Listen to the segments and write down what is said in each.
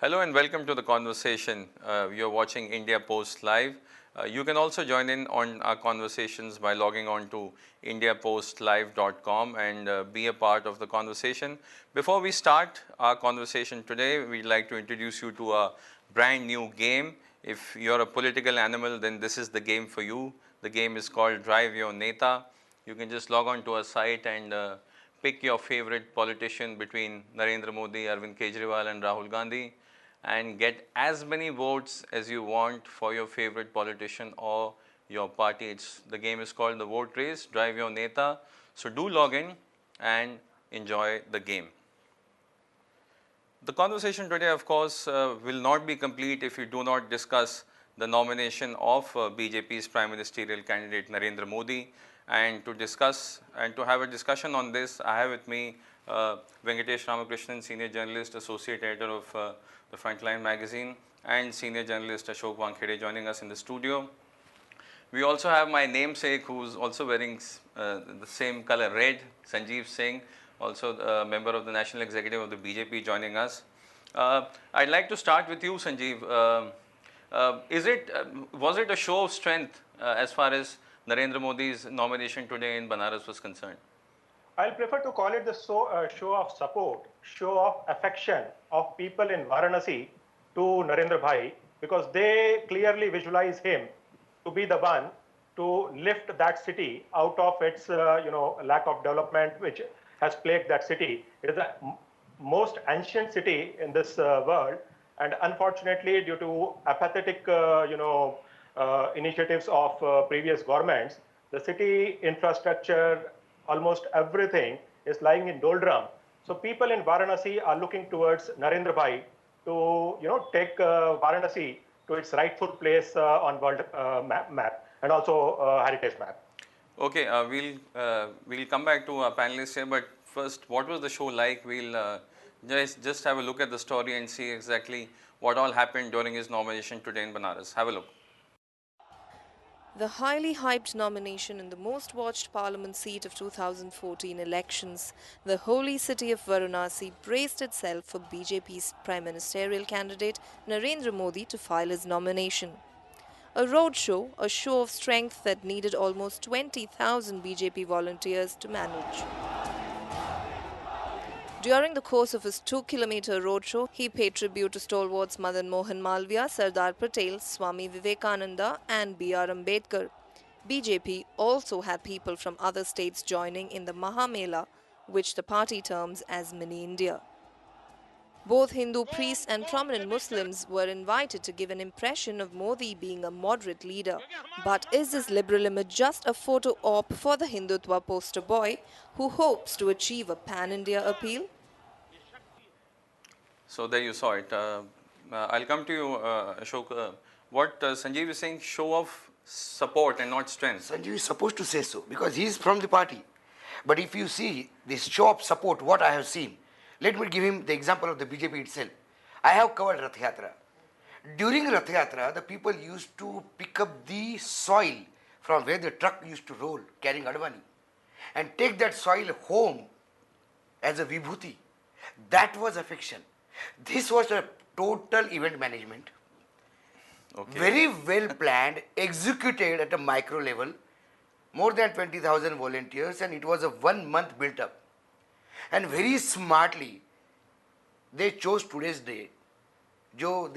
Hello and welcome to the conversation. You're watching India Post Live. You can also join in on our conversations by logging on to indiapostlive.com and be a part of the conversation. Before we start our conversation today, we'd like to introduce you to a brand new game. If you're a political animal, then this is the game for you. The game is called Drive Your Neta. You can just log on to our site and pick your favorite politician between Narendra Modi, Arvind Kejriwal and Rahul Gandhi and get as many votes as you want for your favorite politician or your party. The game is called the Vote Race, Drive Your Neta. So do log in and enjoy the game. The conversation today, of course, will not be complete if we do not discuss the nomination of BJP's Prime Ministerial candidate Narendra Modi. And to discuss and to have a discussion on this, I have with me Venkatesh Ramakrishnan, Senior Journalist, Associate Editor of the Frontline magazine, and Senior Journalist Ashok Wankhede joining us in the studio. We also have my namesake who's also wearing the same color red, Sanjeev Singh, also a member of the National Executive of the BJP joining us. I'd like to start with you, Sanjeev. Was it a show of strength as far as Narendra Modi's nomination today in Banaras was concerned? I'll prefer to call it the show of support, show of affection of people in Varanasi to Narendra Bhai, because they clearly visualize him to be the one to lift that city out of its lack of development which has plagued that city. It is the most ancient city in this world, and unfortunately, due to apathetic initiatives of previous governments, the city infrastructure, almost everything is lying in doldrum. So people in Varanasi are looking towards Narendra Bhai to take Varanasi to its rightful place on world map and also heritage map. Okay, we'll come back to our panelists here, but first, what was the show like? We'll just have a look at the story and see exactly what all happened during his nomination today in Banaras. Have a look. The highly hyped nomination in the most watched parliament seat of 2014 elections, the holy city of Varanasi braced itself for BJP's prime ministerial candidate Narendra Modi to file his nomination. A roadshow, a show of strength that needed almost 20,000 BJP volunteers to manage. During the course of his 2-kilometer roadshow, he paid tribute to stalwarts Madan Mohan Malviya, Sardar Patel, Swami Vivekananda and B.R. Ambedkar. BJP also had people from other states joining in the Mahamela, which the party terms as Mini India. Both Hindu priests and prominent Muslims were invited to give an impression of Modi being a moderate leader. But is this liberal image just a photo op for the Hindutva poster boy who hopes to achieve a pan-India appeal? So there you saw it. I'll come to you, Ashok. What Sanjeev is saying, show of support and not strength. Sanjeev is supposed to say so because he is from the party. But if you see this show of support, what I have seen, let me give him the example of the BJP itself. I have covered Rath Yatra. During Rath Yatra, the people used to pick up the soil from where the truck used to roll, carrying Advani, and take that soil home as a vibhuti. That was affection. This was a total event management. Okay. Very well planned, executed at a micro level, more than 20,000 volunteers, and it was a 1 month built up. And very smartly, they chose today's day. All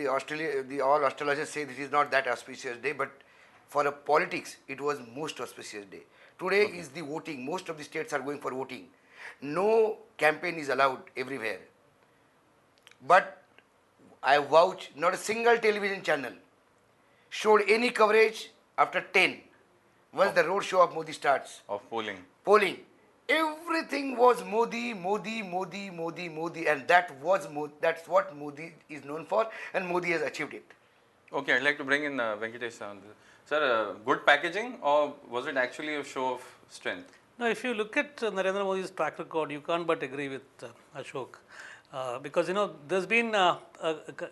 astrologers say this is not that auspicious day, but for a politics, it was most auspicious day. Today is the voting. Most of the states are going for voting. No campaign is allowed everywhere. But I vouch, not a single television channel showed any coverage after 10, once the road show of Modi starts. Of polling. Polling. Everything was Modi, Modi, Modi, Modi, Modi, and that's what Modi is known for, and Modi has achieved it. Okay, I'd like to bring in Venkatesh. Sir, good packaging, or was it actually a show of strength? No, if you look at Narendra Modi's track record, you can't but agree with Ashok. Because there's been a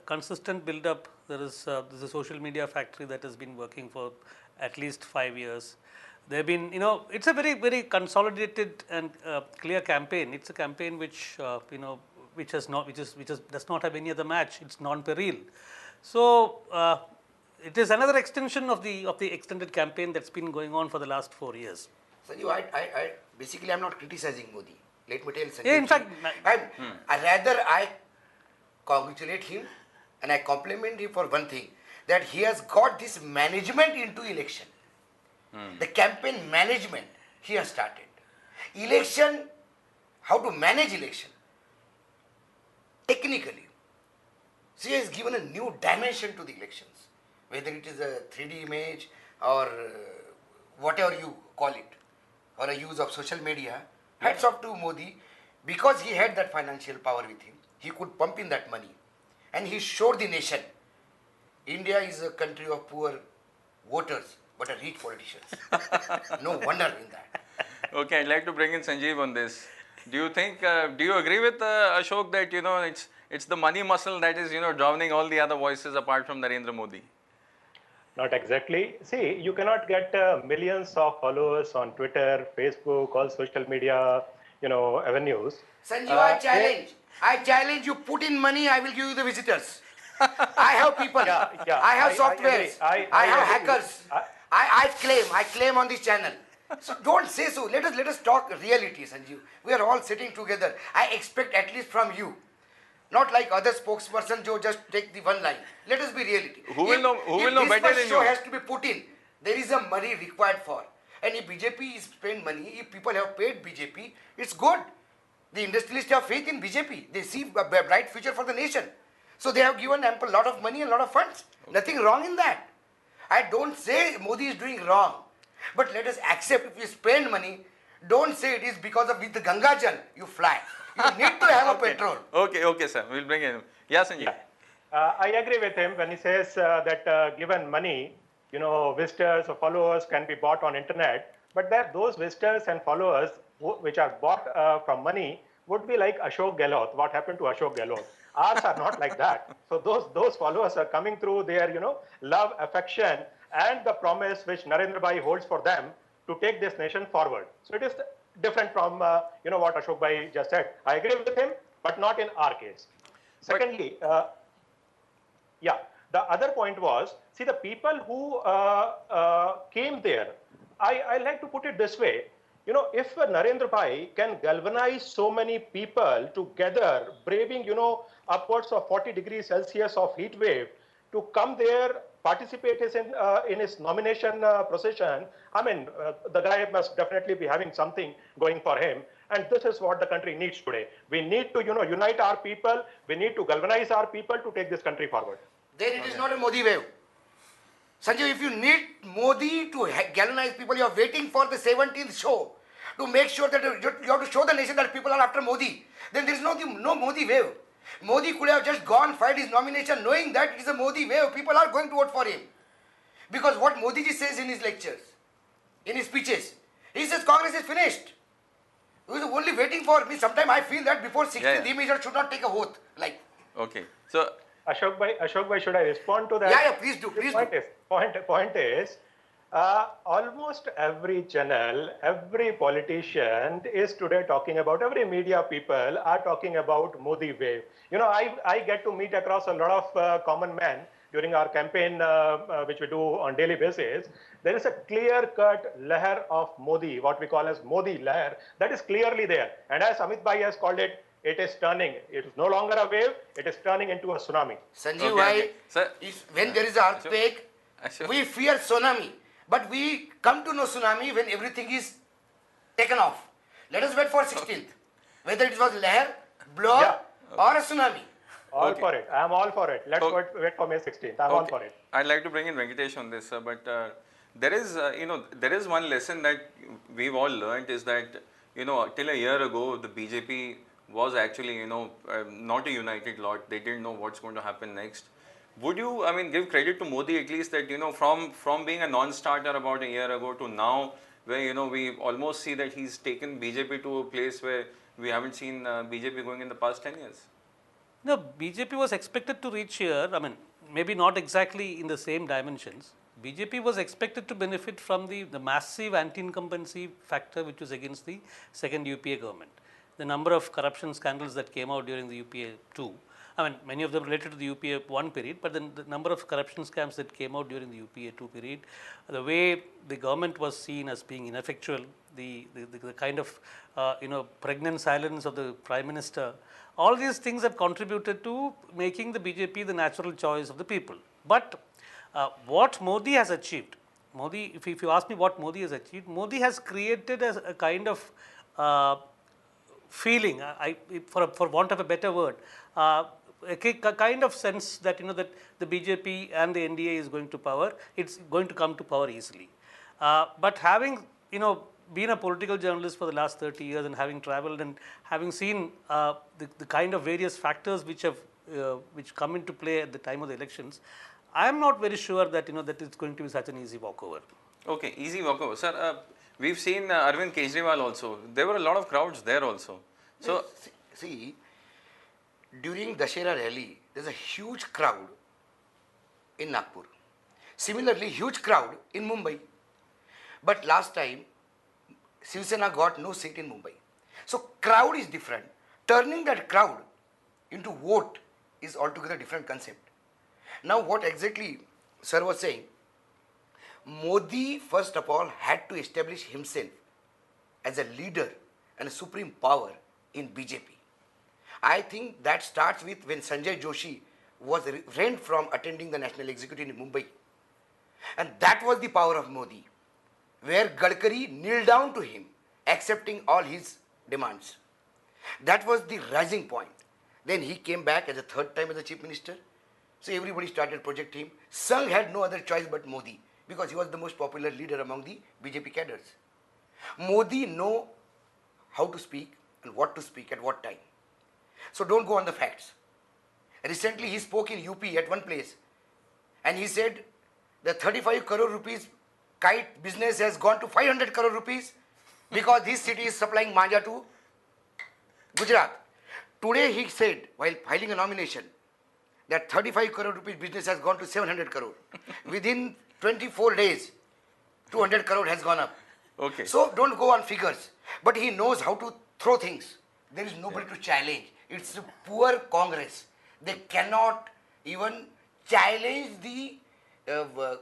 consistent build-up. There's a social media factory that has been working for at least 5 years. There have been, it's a very, very consolidated and clear campaign. It's a campaign which, which has not, which does not have any other match. It's non-peril. So it is another extension of the extended campaign that's been going on for the last 4 years. Sanjeev, I basically I'm not criticizing Modi. Let me tell Sanjeev. Yeah, in fact, I congratulate him and I compliment him for one thing, that he has got this management into election. The campaign management he has started. Election, how to manage election. Technically, she has given a new dimension to the elections. Whether it is a 3D image or whatever you call it, or a use of social media. Hats off to Modi, because he had that financial power with him. He could pump in that money. And he showed the nation, India is a country of poor voters, but a rich politicians. No wonder in that. Okay, I'd like to bring in Sanjeev on this. Do you think, do you agree with Ashok that, you know, it's the money muscle that is, you know, drowning all the other voices apart from Narendra Modi? Not exactly. See, you cannot get millions of followers on Twitter, Facebook, all social media, avenues. Sanjeev, I challenge you, put in money, I will give you the visitors. I have people, I have softwares, I have hackers. I claim on this channel. So don't say so. Let us talk reality, Sanjeev. We are all sitting together. I expect at least from you. Not like other spokesperson who just take the one line. Let us be reality. Who will know better than you? This show has to be put in. There is a money required for. And if BJP is spend money, if people have paid BJP, it's good. The industrialists have faith in BJP. They see a bright future for the nation. So they have given ample lot of money and lot of funds. Nothing wrong in that. I don't say Modi is doing wrong. But let us accept, if you spend money, don't say it is because of with the Ganga Jal you fly. You need to have a petrol. Okay, sir. We'll bring in. Yeah, Sanjeev. I agree with him when he says that given money, visitors or followers can be bought on internet, but that those visitors and followers which are bought from money would be like Ashok Gehlot. What happened to Ashok Gehlot? Ours are not like that. So those followers are coming through their love, affection, and the promise which Narendra Bhai holds for them to take this nation forward. So it is different from what Ashok Bhai just said. I agree with him, but not in our case. Secondly, the other point was, see, the people who came there, I like to put it this way. If Narendra Bhai can galvanize so many people together, braving, upwards of 40 degrees Celsius of heat wave, to come there, participate in his nomination procession, I mean, the guy must definitely be having something going for him. And this is what the country needs today. We need to, unite our people. We need to galvanize our people to take this country forward. Then it is not a Modi wave. Sanjeev, if you need Modi to galvanize people, you are waiting for the 17th show to make sure that you have to show the nation that people are after Modi. Then there is no Modi wave. Modi could have just gone, filed his nomination knowing that it is a Modi wave. People are going to vote for him. Because what Modi ji says in his lectures, in his speeches, he says Congress is finished. He was only waiting for me. Sometimes I feel that before 16th, he should not take a oath. Like. Okay. So, Ashok Bhai, should I respond to that? Yeah, please do. Point is, almost every channel, every politician is today talking about, every media people are talking about Modi wave. I get to meet across a lot of common men during our campaign, which we do on daily basis. There is a clear-cut laher of Modi, what we call as Modi laher, that is clearly there. And as Amit Bhai has called it, it is turning. It is no longer a wave, it is turning into a tsunami. Sanjeev Bhai, when there is an earthquake, we fear tsunami. But we come to know tsunami when everything is taken off. Let us wait for 16th. Whether it was laher, blow, or a tsunami. All for it. I am all for it. Let's wait for May 16th. I am all for it. I'd like to bring in Venkatesh on this, but there is, there is one lesson that we've all learned is that, till a year ago, the BJP was actually, not a united lot. They didn't know what's going to happen next. Would you, give credit to Modi at least that, from being a non-starter about a year ago to now, where, we almost see that he's taken BJP to a place where we haven't seen BJP going in the past 10 years? No, BJP was expected to reach here, maybe not exactly in the same dimensions. BJP was expected to benefit from the massive anti-incumbency factor which was against the second UPA government. the number of corruption scandals that came out during the UPA 2. I mean, many of them related to the UPA 1 period, but then the number of corruption scams that came out during the UPA 2 period, the way the government was seen as being ineffectual, the kind of pregnant silence of the Prime Minister, all these things have contributed to making the BJP the natural choice of the people. But what Modi has achieved, Modi, if you ask me what Modi has achieved, Modi has created a kind of feeling, for want of a better word, a kind of sense that that the BJP and the NDA is going to power, it's going to come to power easily. But having been a political journalist for the last 30 years and having traveled and having seen the kind of various factors which come into play at the time of the elections, I am not very sure that that it's going to be such an easy walkover. Okay, easy walkover, sir. We've seen Arvind Kejriwal also. There were a lot of crowds there also. So see, during Dussehra rally, there's a huge crowd in Nagpur. Similarly, huge crowd in Mumbai. But last time, Shiv Sena got no seat in Mumbai. So crowd is different. Turning that crowd into vote is altogether different concept. Now what exactly sir was saying, Modi first of all had to establish himself as a leader and a supreme power in BJP. I think that starts with when Sanjay Joshi was reined from attending the National Executive in Mumbai. And that was the power of Modi, where Gadkari kneeled down to him, accepting all his demands. That was the rising point. Then he came back as a third time as a chief minister. So everybody started projecting him. Sangh had no other choice but Modi, because he was the most popular leader among the BJP cadres. Modi know how to speak and what to speak at what time. So don't go on the facts. Recently he spoke in UP at one place and he said the 35 crore rupees kite business has gone to 500 crore rupees because this city is supplying manja to Gujarat. Today he said, while filing a nomination, that 35 crore rupees business has gone to 700 crore. Within 24 days, 200 crore has gone up. okay. So don't go on figures. But he knows how to throw things. There is nobody to challenge. It's a poor Congress. They cannot even challenge the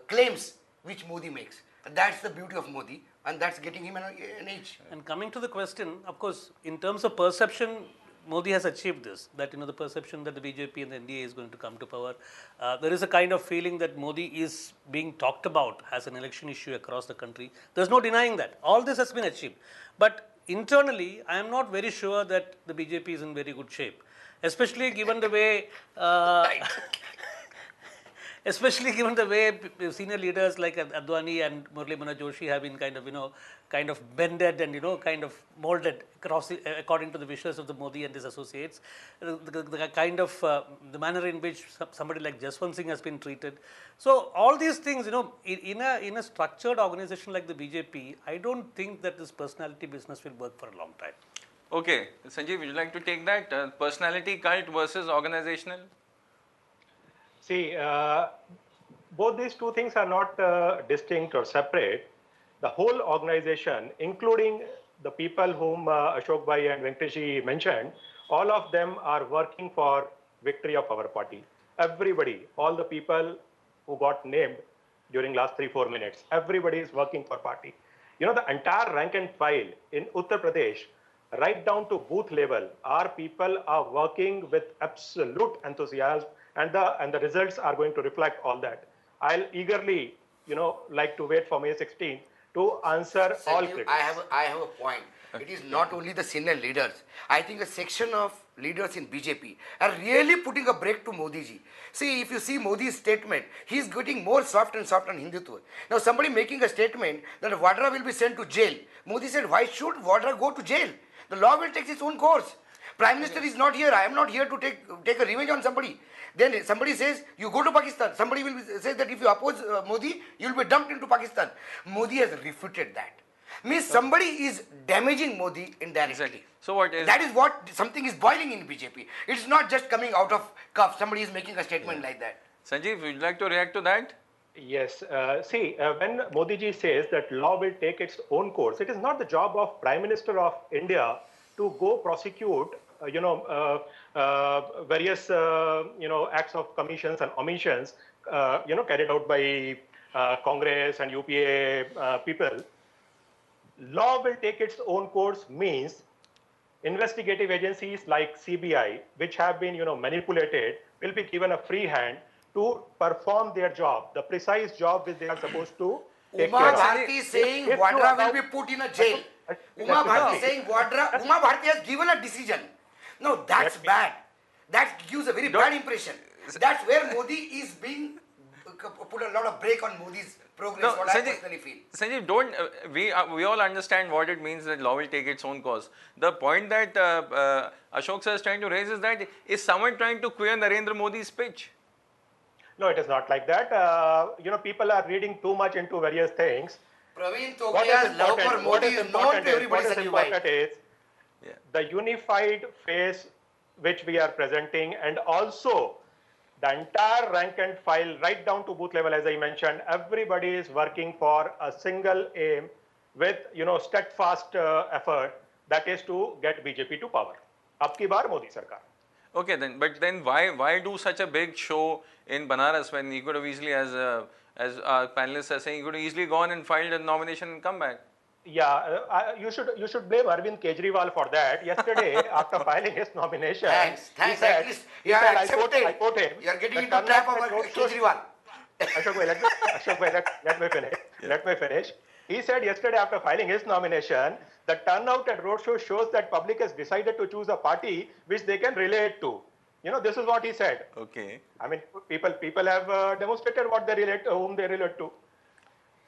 claims which Modi makes. And that's the beauty of Modi, and that's getting him an edge. And coming to the question, of course, in terms of perception, Modi has achieved this, that the perception that the BJP and the NDA is going to come to power. There is a kind of feeling that Modi is being talked about as an election issue across the country. There's no denying that. All this has been achieved. But internally, I am not very sure that the BJP is in very good shape, especially given the way especially given the way senior leaders like Advani and Murali Manohar Joshi have been kind of bended and kind of molded according to the wishes of the Modi and his associates. The kind of the manner in which somebody like Jaswant Singh has been treated. So all these things, in a structured organization like the BJP, I don't think that this personality business will work for a long time. Okay, Sanjeev, would you like to take that? Personality cult versus organizational? See, both these two things are not distinct or separate. The whole organization, including the people whom Ashok Bhai and Venkateshji mentioned, all of them are working for victory of our party. Everybody, all the people who got named during last 3-4 minutes, everybody is working for party. The entire rank and file in Uttar Pradesh, right down to booth level, our people are working with absolute enthusiasm, and the results are going to reflect all that. I'll eagerly, like to wait for May 16 to answer all critics. I have a point. It is not only the senior leaders. I think a section of leaders in BJP are really putting a break to Modi ji. See, if you see Modi's statement, he is getting more soft and soft on Hindutva. Now, somebody making a statement that Vadra will be sent to jail. Modi said, why should Vadra go to jail? The law will take its own course. Prime Minister is not here. I am not here to take a revenge on somebody. Then somebody says, you go to Pakistan. Somebody will say that if you oppose Modi, you will be dumped into Pakistan. Modi has refuted that. Means somebody is damaging Modi indirectly. Exactly. So what is... That is what something is boiling in BJP. It's not just coming out of cuff. Somebody is making a statement like that. Sanjeev, would you like to react to that? Yes. See, when Modi ji says that law will take its own course, it is not the job of Prime Minister of India to go prosecute, various, acts of commissions and omissions, carried out by Congress and UPA people. Law will take its own course means investigative agencies like CBI, which have been, manipulated, will be given a free hand to perform their job, the precise job which they are supposed to take Uma care of. Bharti is saying If you Vadra will allow- be put in a jail. Let Uma me Bharti complete. is saying Uma Bharti has given a decision. No, that's Let me- bad. That gives a very bad impression. That's where Modi is being put a lot of brake on Modi's progress. What I personally feel. Sanjeev, don't we all understand what it means that law will take its own course. The point that Ashok sir is trying to raise is that is someone trying to queer Narendra Modi's speech? No, it is not like that. People are reading too much into various things. Praveen What is Togaya's love for important, what Modi is is known important to is, everybody. what is Sanjeev bhai. important is Yeah. the unified face which we are presenting, and also the entire rank and file right down to booth level, as I mentioned, everybody is working for a single aim with, steadfast effort, that is to get BJP to power. Ab ki baar Modi Sarkar. Okay, then why do such a big show in Banaras when he could have easily, as our panelists are saying, he could have easily gone and filed a nomination and come back? Yeah, you should blame Arvind Kejriwal for that. Yesterday, after filing his nomination, Thanks. he said, At least you are I quote accepted. him. You are getting the into trap of turnout at roadshows- Kejriwal. Ashok bhai, let me finish. Let me finish. He said yesterday after filing his nomination, the turnout at roadshow shows that public has decided to choose a party which they can relate to. This is what he said. Okay. I mean, people have demonstrated what they relate, whom they relate to.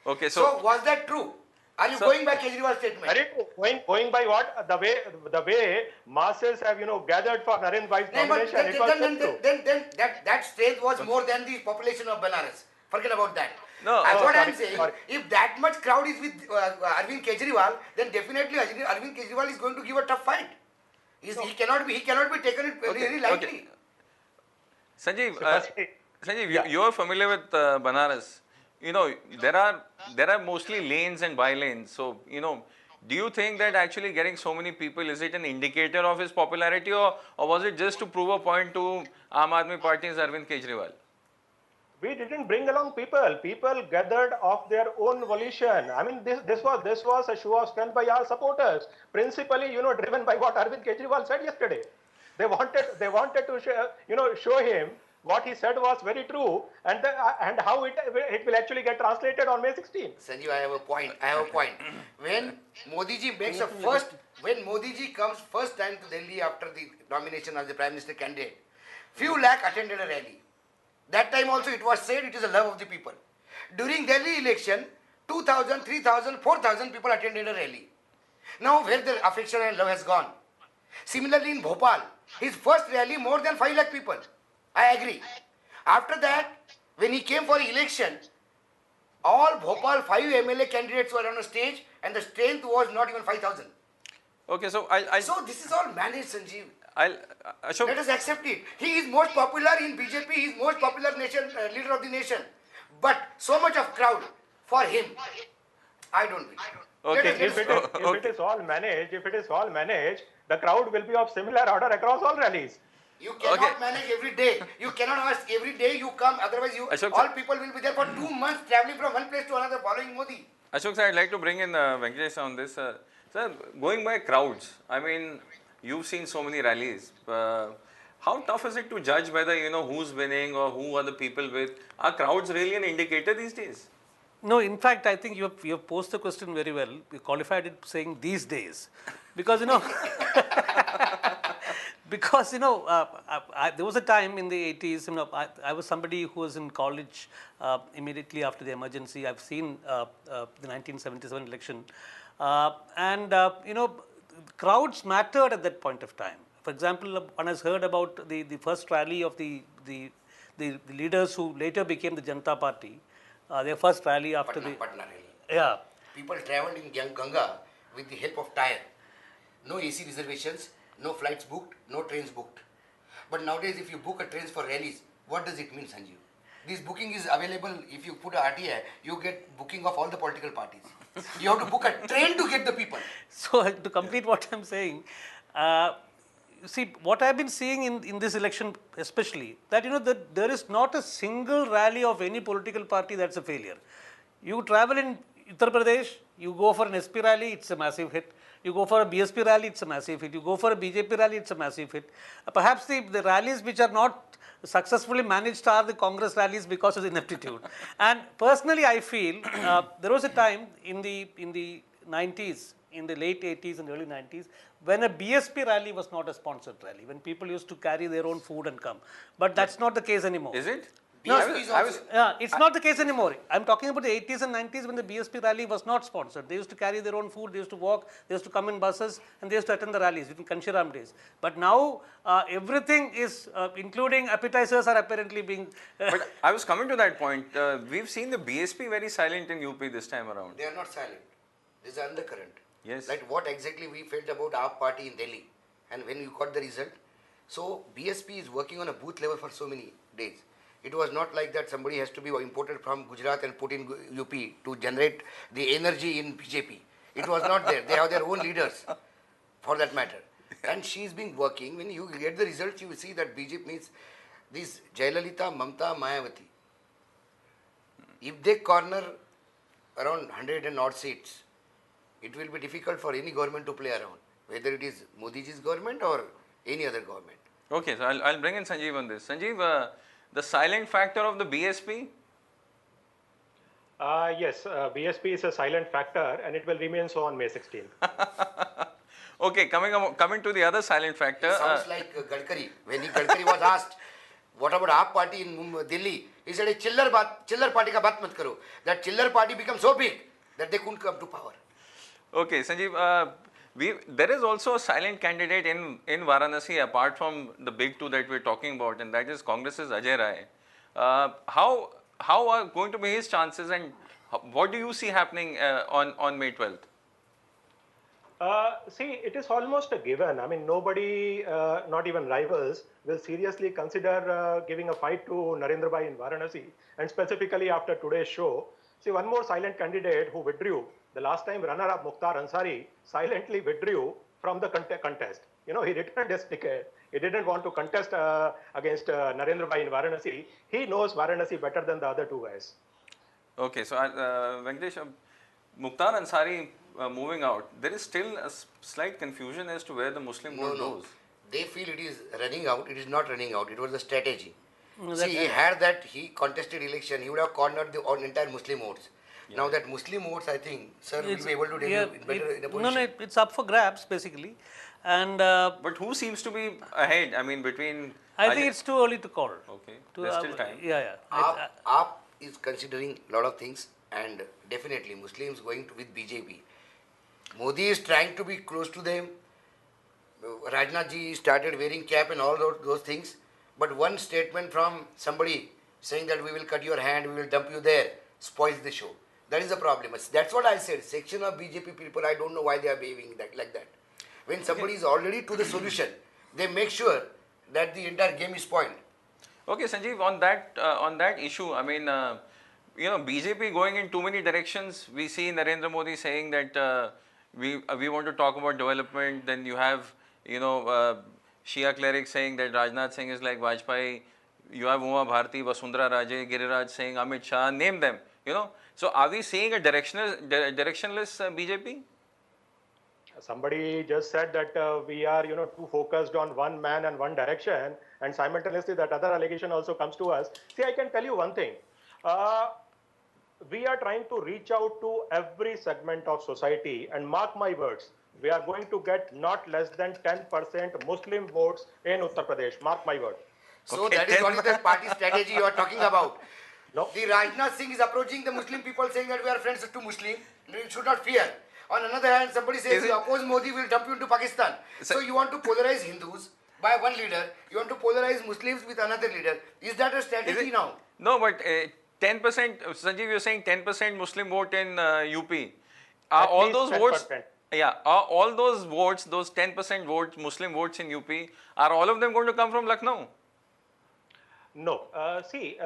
Okay, So was that true? Are you going by Kejriwal's statement? Very true. Going by what the way masses have gathered for Narendra Bhai's No, but nomination, it was then, true. then that strength was more than the population of Benares. Forget about that. No, That's oh, what sorry, I'm saying. sorry. If that much crowd is with Arvind Kejriwal, then definitely Arvind Kejriwal is going to give a tough fight. He cannot be taken it very lightly. Okay. Sanjeev, Firstly, Sanjeev, you are familiar with Banaras. There are mostly lanes and by-lanes. So, do you think that actually getting so many people, is it an indicator of his popularity, or was it just to prove a point to Aam Aadmi Party's Arvind Kejriwal? we didn't bring along people. People gathered of their own volition. I mean, this was a show of strength by our supporters, principally, driven by what Arvind Kejriwal said yesterday. They wanted to show him what he said was very true, and how it will actually get translated on May 16. Sanjeev, I have a point. When Modi ji comes first time to Delhi after the nomination as the Prime Minister candidate, few lakh attended a rally. That time also it was said it is the love of the people. During Delhi election, 2,000, 3,000, 4,000 people attended a rally. Now where the affection and love has gone. Similarly in Bhopal, his first rally more than 5 lakh people. I agree. After that, when he came for election, all Bhopal 5 MLA candidates were on a stage and the strength was not even 5,000. Okay, so So this is all managed, Sanjeev. Ashok, Let us accept it. He is most popular in BJP. He is most popular leader of the nation. But so much of crowd for him, I don't wish. Okay. If it is all managed, the crowd will be of similar order across all rallies. You cannot manage every day. You cannot ask every day you come. Otherwise, Ashok, all people will be there for 2 months traveling from one place to another following Modi. Ashok sir, I'd like to bring in Venkatesh on this. Sir, going by crowds, I mean, you've seen so many rallies. How tough is it to judge whether, who's winning or who are the people with? Are crowds really an indicator these days? No, in fact, I think you have posed the question very well. You qualified it saying these days. Because, there was a time in the 80s, I was somebody who was in college immediately after the emergency. I've seen the 1977 election. Crowds mattered at that point of time. For example, one has heard about the first rally of the leaders who later became the Janata Party. Their first rally after Patna rally. Yeah. People traveled in Ganga with the help of tire. No AC reservations, no flights booked, no trains booked. But nowadays, if you book a trains for rallies, what does it mean, Sanjeev? This booking is available. If you put a RTI, you get booking of all the political parties. You have to book a train to get the people. So to complete what I'm saying, You see, what I've been seeing in this election especially, that that there is not a single rally of any political party that's a failure. You travel in Uttar Pradesh, you go for an SP rally, it's a massive hit. You go for a BSP rally, it's a massive hit. You go for a BJP rally, it's a massive hit. Perhaps the rallies which are not successfully managed are the Congress rallies because of the ineptitude. And personally, I feel there was a time in the 90s, in the late 80s and early 90s, when a BSP rally was not a sponsored rally, when people used to carry their own food and come. But that's not the case anymore. Is it? BSP is also- Yeah, it's not the case anymore. I'm talking about the 80s and 90s when the BSP rally was not sponsored. They used to carry their own food, they used to walk, they used to come in buses, and they used to attend the rallies in Kanshiram days. But now everything is, including appetizers, are apparently being. But I was coming to that point. We've seen the BSP very silent in UP this time around. They are not silent. There's an undercurrent. Yes. Like what exactly we felt about our party in Delhi, and when you got the result. So BSP is working on a booth level for so many days. It was not like that somebody has to be imported from Gujarat and put in UP to generate the energy in BJP. It was not there. They have their own leaders, for that matter. And she's been working. When you get the results, you will see that BJP means this Jayalalitha, Mamta, Mayawati. If they corner around 100 and odd seats, it will be difficult for any government to play around, whether it is Modiji's government or any other government. Okay, so I'll bring in Sanjeev on this. Sanjeev, the silent factor of the BSP? Yes, BSP is a silent factor and it will remain so on May 16th. Okay, coming to the other silent factor. Sounds like Gadkari. When Gadkari was asked, what about our party in Delhi? He said, chiller party ka baat mat karo. That chiller party became so big that they couldn't come to power. Okay, Sanjeev, there is also a silent candidate in Varanasi apart from the big two that we're talking about, and that is Congress's Ajay Rai. How are going to be his chances, and what do you see happening on May 12th? See, it is almost a given. I mean, nobody, not even rivals, will seriously consider giving a fight to Narendra Bhai in Varanasi, and specifically after today's show. See, one more silent candidate who withdrew. The last time runner-up Mukhtar Ansari silently withdrew from the contest. He returned his ticket. He didn't want to contest against Narendra Bhai in Varanasi. He knows Varanasi better than the other two guys. Okay, so Venkatesh, Mukhtar Ansari moving out, there is still a slight confusion as to where the Muslim vote goes. They feel it is running out. It is not running out. It was a strategy. See, he contested election, he would have cornered the entire Muslim votes. Yeah. Now that Muslim votes, I think, sir will be able to tell you better in a position. No, it's up for grabs basically. And but who seems to be ahead? I mean, between. I think it's too early to call. Okay, there's still time. Yeah. AAP is considering a lot of things, and definitely Muslims going to with BJP. Modi is trying to be close to them. Rajnath ji started wearing cap and all those things. But one statement from somebody saying that we will cut your hand, we will dump you there, spoils the show. That is the problem. That's what I said. Section of BJP people, I don't know why they are behaving like that. When somebody is already to the solution, they make sure that the entire game is spoiled. Okay, Sanjeev, on that issue, I mean, BJP going in too many directions. We see Narendra Modi saying that we want to talk about development. Then you have, Shia clerics saying that Rajnath Singh is like Vajpayee. You have Uma Bharti, Vasundhara Raje, Giriraj saying Amit Shah. Name them. So are we seeing a directionless BJP? Somebody just said that we are, too focused on one man and one direction, and simultaneously that other allegation also comes to us. See, I can tell you one thing. We are trying to reach out to every segment of society, and mark my words, we are going to get not less than 10% Muslim votes in Uttar Pradesh. Mark my word. So okay, that is only the party strategy you are talking about. No. The Rajnath Singh is approaching the Muslim people saying that we are friends to Muslim. You should not fear. On another hand, somebody says you oppose Modi, will dump you into Pakistan. So you want to polarize Hindus by one leader. You want to polarize Muslims with another leader. Is that a strategy now? No, but 10%, Sanjeev, you're saying 10% Muslim vote in UP. Are all those 10%. Votes? Yeah, are all those votes, those 10% votes, Muslim votes in UP, are all of them going to come from Lucknow? No. See,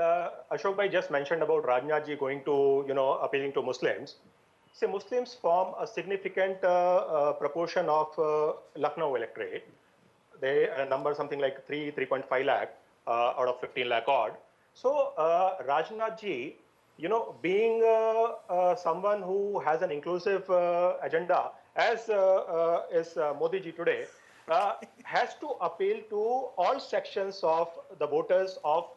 Ashok Bhai just mentioned about Rajnath ji going to, appealing to Muslims. See, Muslims form a significant proportion of Lucknow electorate. They number something like 3.5 lakh out of 15 lakh odd. So Rajnath ji, being someone who has an inclusive agenda, as is Modi ji today, has to appeal to all sections of the voters of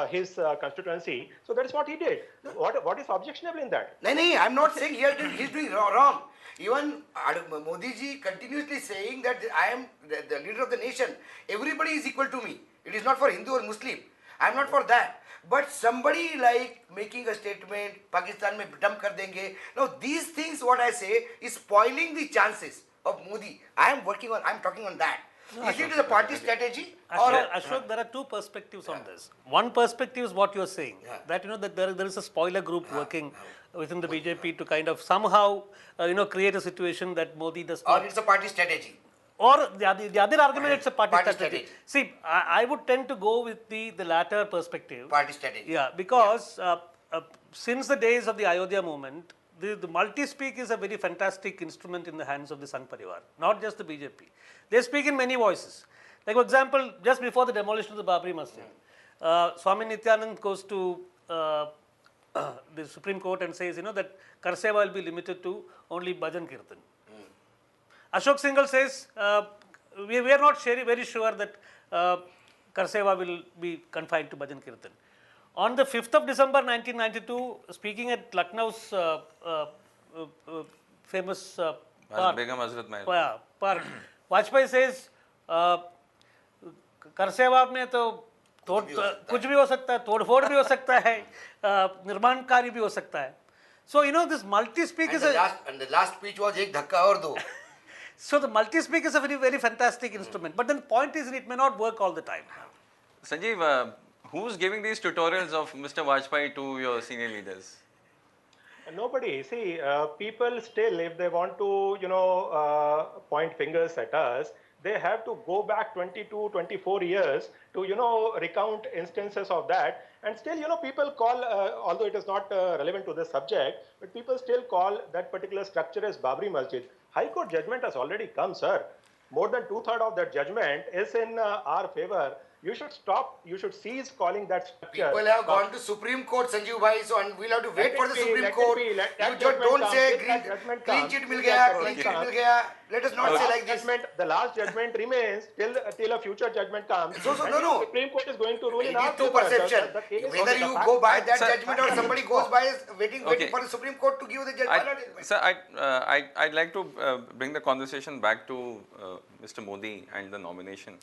his constituency. So that is what he did. What is objectionable in that? No, I'm not saying he's doing wrong. Even Modi ji continuously saying that I am the leader of the nation. Everybody is equal to me. It is not for Hindu or Muslim. I'm not for that. But somebody like making a statement, Pakistan mein dump kar denge. Now these things, what I say, is spoiling the chances of Modi. I'm talking on that. Is it a party strategy? Ashok, there are two perspectives on this. One perspective is what you're saying, that that there is a spoiler group working within the BJP to kind of somehow create a situation that Modi does not. Or it's a party strategy. Or the other argument, it's a party strategy. See, I would tend to go with the latter perspective. Party strategy. Yeah, because since the days of the Ayodhya movement, the multi-speak is a very fantastic instrument in the hands of the Sangh Parivar, not just the BJP. They speak in many voices. Like, for example, just before the demolition of the Babri Masjid, Swami Nityanand goes to the Supreme Court and says, that Karseva will be limited to only Bhajan Kirtan. Ashok Singhal says, we are not very sure that Karseva will be confined to Bhajan Kirtan. On the 5th of December 1992, speaking at Lucknow's famous park, Begum Hazrat Mahal. park, Vajpayee says, Karseva में तो कुछ भी हो सकता है, तोड़फोड़ भी हो सकता है, निर्माण कार्य भी हो सकता है. So this multi-speak is and the last speech was ek dhakka aur do. So the multi-speak is a very, very fantastic instrument. But then point is, it may not work all the time. Sanjeev, who's giving these tutorials of Mr. Vajpayee to your senior leaders? Nobody. See, people still, if they want to, point fingers at us, they have to go back 22, 24 years to, recount instances of that. And still, people call, although it is not relevant to this subject, but people still call that particular structure as Babri Masjid. High Court judgment has already come, sir. More than 2/3 of that judgment is in our favor. You should stop. You should cease calling that structure. People have gone to Supreme Court, Sanjeev bhai, so we'll have to wait for the Supreme Court. You just don't say clean chit mil gaya, clean chit mil gaya. Let us not say like this. The last judgment remains till a future judgment comes. No. The Supreme Court is going to rule in our It is two favor. perception. Whether you go by that judgment or somebody goes by waiting for the Supreme Court to give the judgment. Sir, I'd like to bring the conversation back to Mr. Modi and the nomination.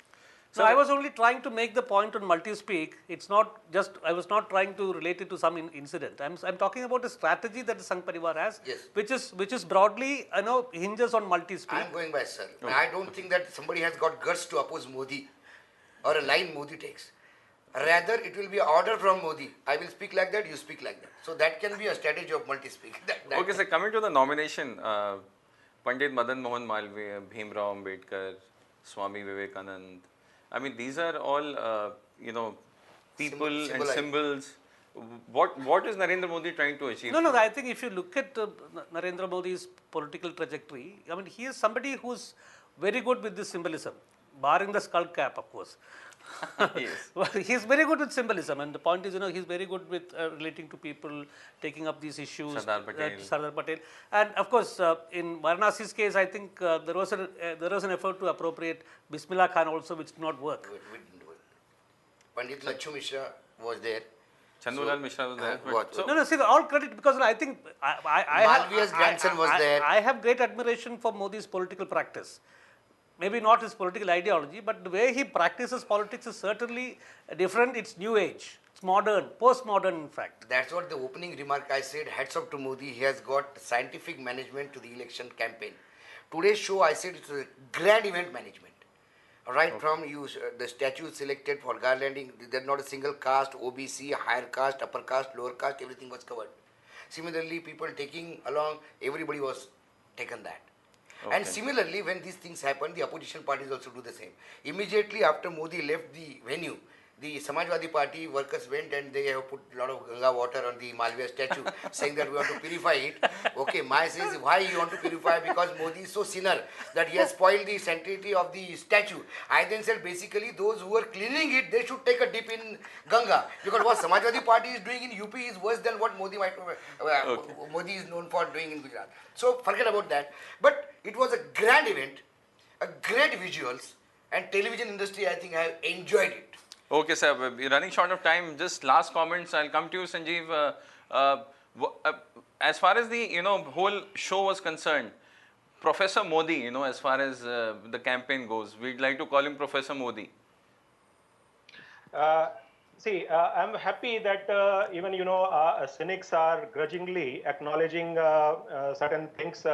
So I was only trying to make the point on multi-speak. It's not just, I was not trying to relate it to some incident. I'm talking about a strategy that the Sangh Parivar has, which is broadly, hinges on multi-speak. I'm going by, sir. Okay. I don't think that somebody has got guts to oppose Modi or a line Modi takes. Rather, it will be an order from Modi. I will speak like that, you speak like that. So that can be a strategy of multi-speak. Okay, so coming to the nomination, Pandit Madan Mohan Malviya, Bhimrao Ambedkar, Swami Vivekanand, I mean, these are all, people and symbols. What is Narendra Modi trying to achieve? No, I think if you look at Narendra Modi's political trajectory, I mean, he is somebody who's very good with this symbolism, barring the skull cap, of course. Yes. Well, he's very good with symbolism, and the point is, he's very good with relating to people, taking up these issues. Sardar Patel. And of course, in Varanasi's case, I think there was an effort to appropriate Bismillah Khan also, which did not work. Pandit Lakshu Mishra was there. Chandulal Mishra was there. No, see, all credit, because I think Malviya's grandson was there. I have great admiration for Modi's political practice. Maybe not his political ideology, but the way he practices politics is certainly different. It's new age. It's modern, post-modern, in fact. That's what the opening remark I said. Hats off to Modi. He has got scientific management to the election campaign. Today's show, I said, it's a grand event management. Right from the statue selected for garlanding, there's not a single caste, OBC, higher caste, upper caste, lower caste, everything was covered. Similarly, people taking along, everybody was taken that. Okay. And similarly, when these things happen, the opposition parties also do the same. Immediately after Modi left the venue, the Samajwadi Party workers went and they have put a lot of Ganga water on the Malviya statue, saying that we want to purify it. Okay, my says, why you want to purify? Because Modi is so sinner that he has spoiled the sanctity of the statue. I then said, basically, those who are cleaning it, they should take a dip in Ganga. Because what Samajwadi Party is doing in UP is worse than what Modi might Modi is known for doing in Gujarat. So forget about that. But it was a grand event, a great visuals, and television industry, I think I have enjoyed it. Okay, sir. We're running short of time. Just last comments. I'll come to you, Sanjeev. As far as the whole show was concerned, Professor Modi, as far as the campaign goes, we'd like to call him Professor Modi. See, I'm happy that even cynics are grudgingly acknowledging certain things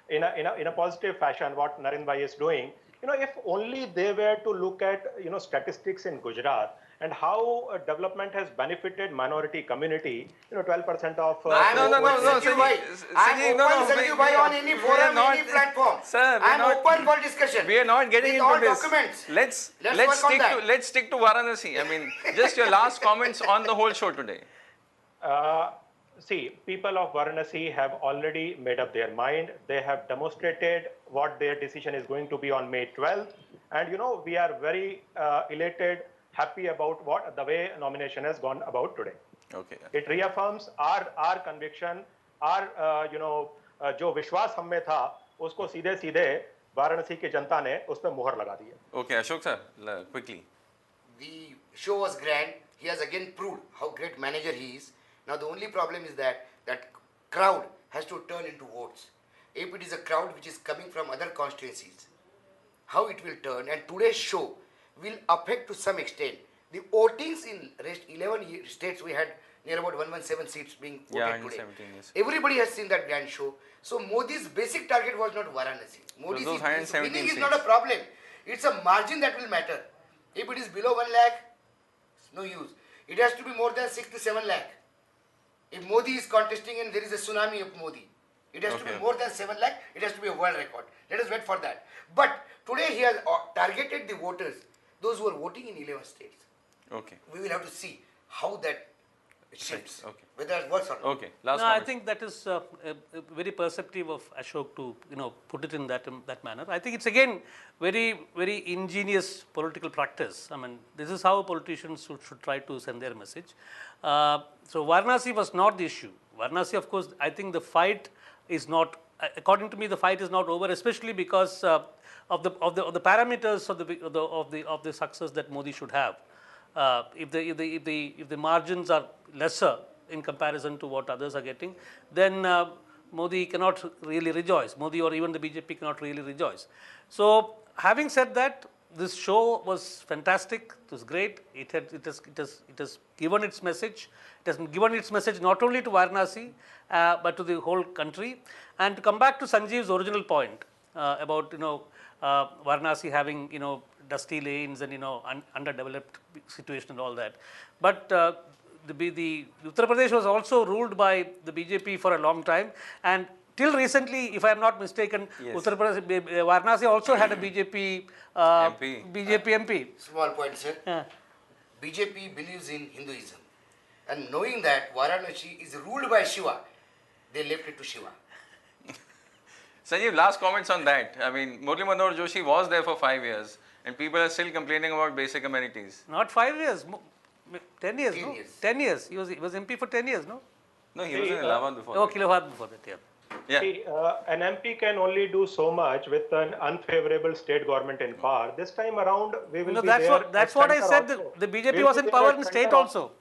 in a positive fashion. What Narendra Bhai is doing. If only they were to look at statistics in Gujarat and how development has benefited minority community. 12% of. I'm no, Sanjeev Bhai. I'm open, Sanjeev Bhai, on any forum, any platform. Sir, I'm open for discussion. We are not getting with into all this. Documents. Let's stick to Varanasi. I mean, just your last comments on the whole show today. See, people of Varanasi have already made up their mind. They have demonstrated what their decision is going to be on May 12th. And, we are very elated, happy about the way nomination has gone about today. Okay. It reaffirms our conviction, our, जो विश्वास हम में था, उसको सीधे वाराणसी की जनता ने उस पर मुहर लगा दी है. Okay, Ashok sir, quickly. The show was grand. He has again proved how great manager he is. Now the only problem is that crowd has to turn into votes. If it is a crowd which is coming from other constituencies, how it will turn, and today's show will affect to some extent the votings in rest 11 states. We had near about 117 seats being voted today. Yes. Everybody has seen that grand show. So Modi's basic target was not Varanasi. Modi's winning is not a problem. It's a margin that will matter. If it is below 1 lakh, it's no use. It has to be more than 6 to 7 lakh. If Modi is contesting and there is a tsunami of Modi, it has to be more than 7 lakh, it has to be a world record. Let us wait for that. But today he has targeted the voters, those who are voting in 11 states. Okay. We will have to see how that shifts, Okay. whether it works or not. Okay. Last No, I comment. think that is very perceptive of Ashok to put it in that manner. I think it's again very ingenious political practice. I mean, this is how politicians should try to send their message. So Varanasi was not the issue. Varanasi, of course, I think the fight is not. According to me, the fight is not over, especially because of the parameters of the success that Modi should have. If the margins are lesser in comparison to what others are getting, then Modi cannot really rejoice. Modi or even the BJP cannot really rejoice. So, having said that, this show was fantastic. It was great. It has given its message. It has given its message not only to Varanasi but to the whole country. And to come back to Sanjeev's original point about Varanasi having dusty lanes and underdeveloped situation and all that, but the Uttar Pradesh was also ruled by the BJP for a long time, and till recently, if I am not mistaken, Uttar Pradesh, Varanasi also had a BJP MP. Small point, sir. BJP believes in Hinduism, and knowing that Varanasi is ruled by Shiva, they left it to Shiva. Sanjeev, last comments on that. I mean, Murli Manohar Joshi was there for 5 years, and people are still complaining about basic amenities. Not 5 years, 10 years, 10 no? years. 10 years. He was MP for 10 years, no? No, he was in Allahabad before. Oh, Allahabad before that, yeah. Yeah. See, an MP can only do so much with an unfavorable state government in power. This time around, we will No, be that's there. that's what I said. The BJP was in power in state also.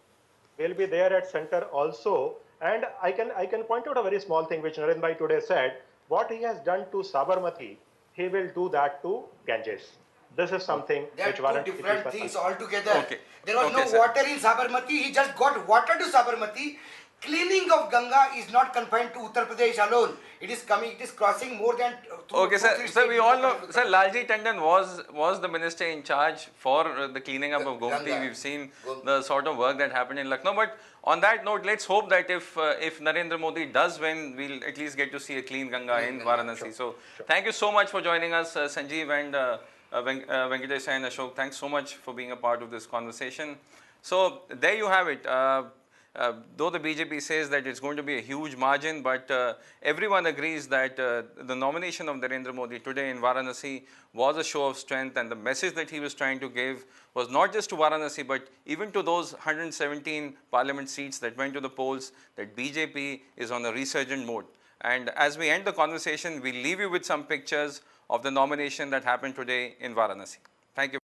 We'll be there at center also. And I can point out a very small thing which Narendra Bhai today said. What he has done to Sabarmati, he will do that to Ganges. This is something They which are two Varanasi different people things altogether. Okay. There was Okay, no sir. water in Sabarmati. He just got water to Sabarmati. Cleaning of Ganga is not confined to Uttar Pradesh alone. It is coming. It is crossing more than. Okay, sir. Sir, we all know. Sir, Lalji Tandon was the minister in charge for the cleaning up of Gomti. Ganga. We've seen the sort of work that happened in Lucknow. But on that note, let's hope that if Narendra Modi does win, we'll at least get to see a clean Ganga in Varanasi. So, thank you so much for joining us, Sanjeev and Venkatesh and Ashok, thanks so much for being a part of this conversation. So there you have it. Though the BJP says that it's going to be a huge margin, but everyone agrees that the nomination of Narendra Modi today in Varanasi was a show of strength, and the message that he was trying to give was not just to Varanasi, but even to those 117 parliament seats that went to the polls, that BJP is on a resurgent mode. And as we end the conversation, we'll leave you with some pictures of the nomination that happened today in Varanasi. Thank you.